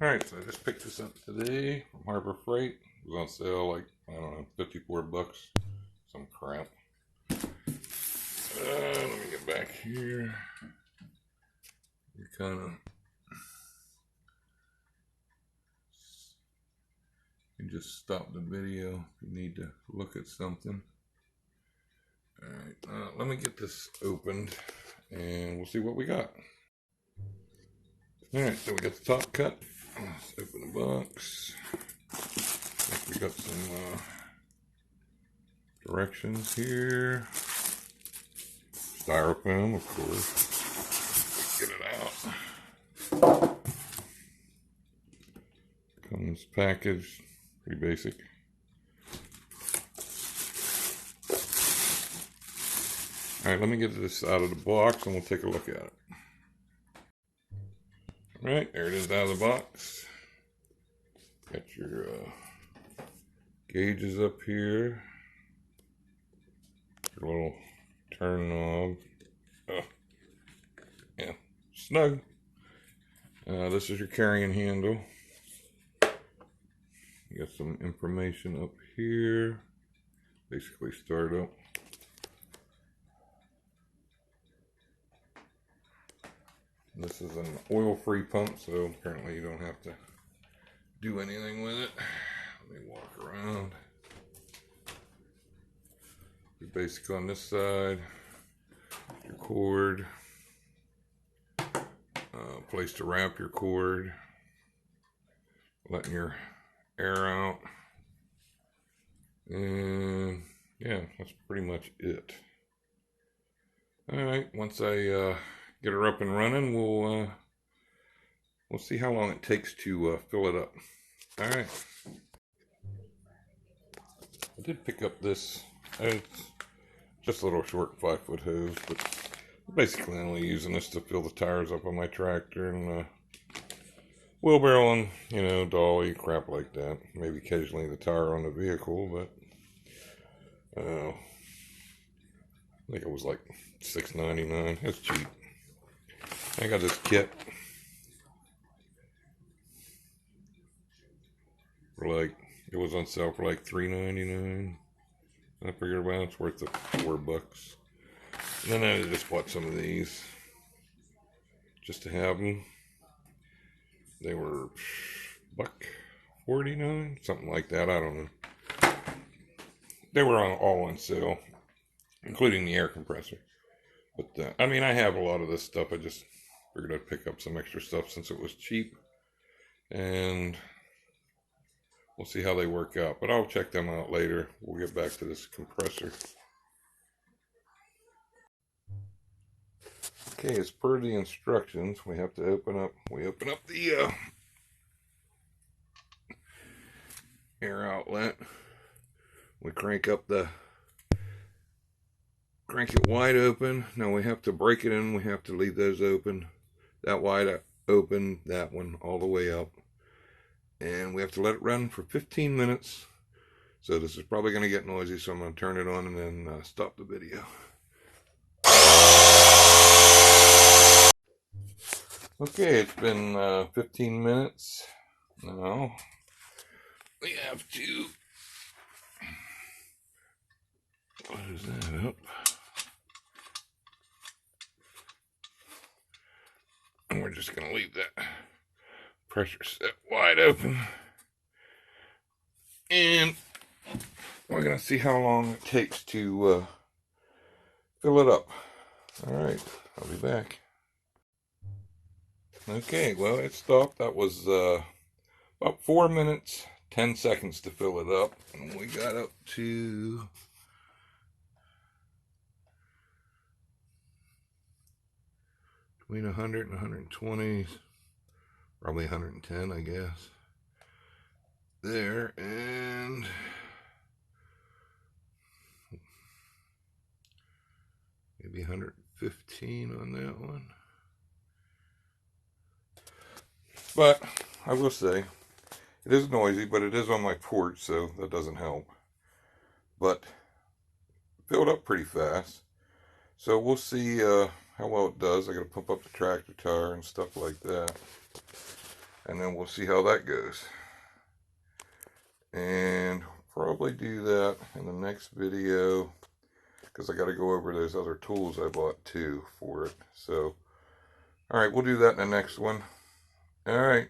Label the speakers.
Speaker 1: Alright, so I just picked this up today from Harbor Freight. It was on sale, like, I don't know, 54 bucks. Some crap. Let me get back here. You kind of... You can just stop the video if you need to look at something. Alright, let me get this opened and we'll see what we got. Alright, so we got the top cut. Let's open the box. We got some directions here. Styrofoam, of course. Get it out. Comes packaged, pretty basic. Alright, let me get this out of the box and we'll take a look at it. Alright, there it is out of the box. Got your gauges up here. Your little turn knob. Yeah, snug. This is your carrying handle. You got some information up here. Basically startup. This is an oil-free pump, so apparently you don't have to do anything with it. Let me walk around. Your basic on this side. Your cord. Place to wrap your cord. Letting your air out. And yeah, that's pretty much it. Alright, once I get her up and running, we'll see how long it takes to fill it up. Alright. I did pick up this. It's just a little short 5-foot hose, but I'm basically only using this to fill the tires up on my tractor and wheelbarrow and, you know, dolly, crap like that. Maybe occasionally the tire on the vehicle, but I think it was like $6.99. It's cheap. I got this kit for like, it was on sale for like $3.99. I figured, well, it's worth the $4. And then I just bought some of these just to have them. They were $1.49, something like that. I don't know. They were all on sale, including the air compressor. But I mean, I have a lot of this stuff. I just figured I'd pick up some extra stuff since it was cheap, and we'll see how they work out. But I'll check them out later. We'll get back to this compressor. Okay, as per the instructions, we have to open up the air outlet. We crank it wide open. Now we have to break it in. We have to leave those open. That wide open, that one all the way up. And we have to let it run for 15 minutes. So this is probably going to get noisy, so I'm going to turn it on and then stop the video. Okay, it's been 15 minutes. Now we have to close that up. And we're just going to leave that pressure set wide open. And we're going to see how long it takes to fill it up. Alright, I'll be back. Okay, well, it stopped. That was about 4 minutes, 10 seconds to fill it up. And we got up to between 100 and 120, probably 110, I guess. There, and maybe 115 on that one. But I will say, it is noisy, but it is on my porch, so that doesn't help. But filled up pretty fast. So we'll see how well it does. I got to pump up the tractor tire and stuff like that. and then we'll see how that goes. And probably do that in the next video, because I got to go over those other tools I bought too for it. So, all right, we'll do that in the next one. All right.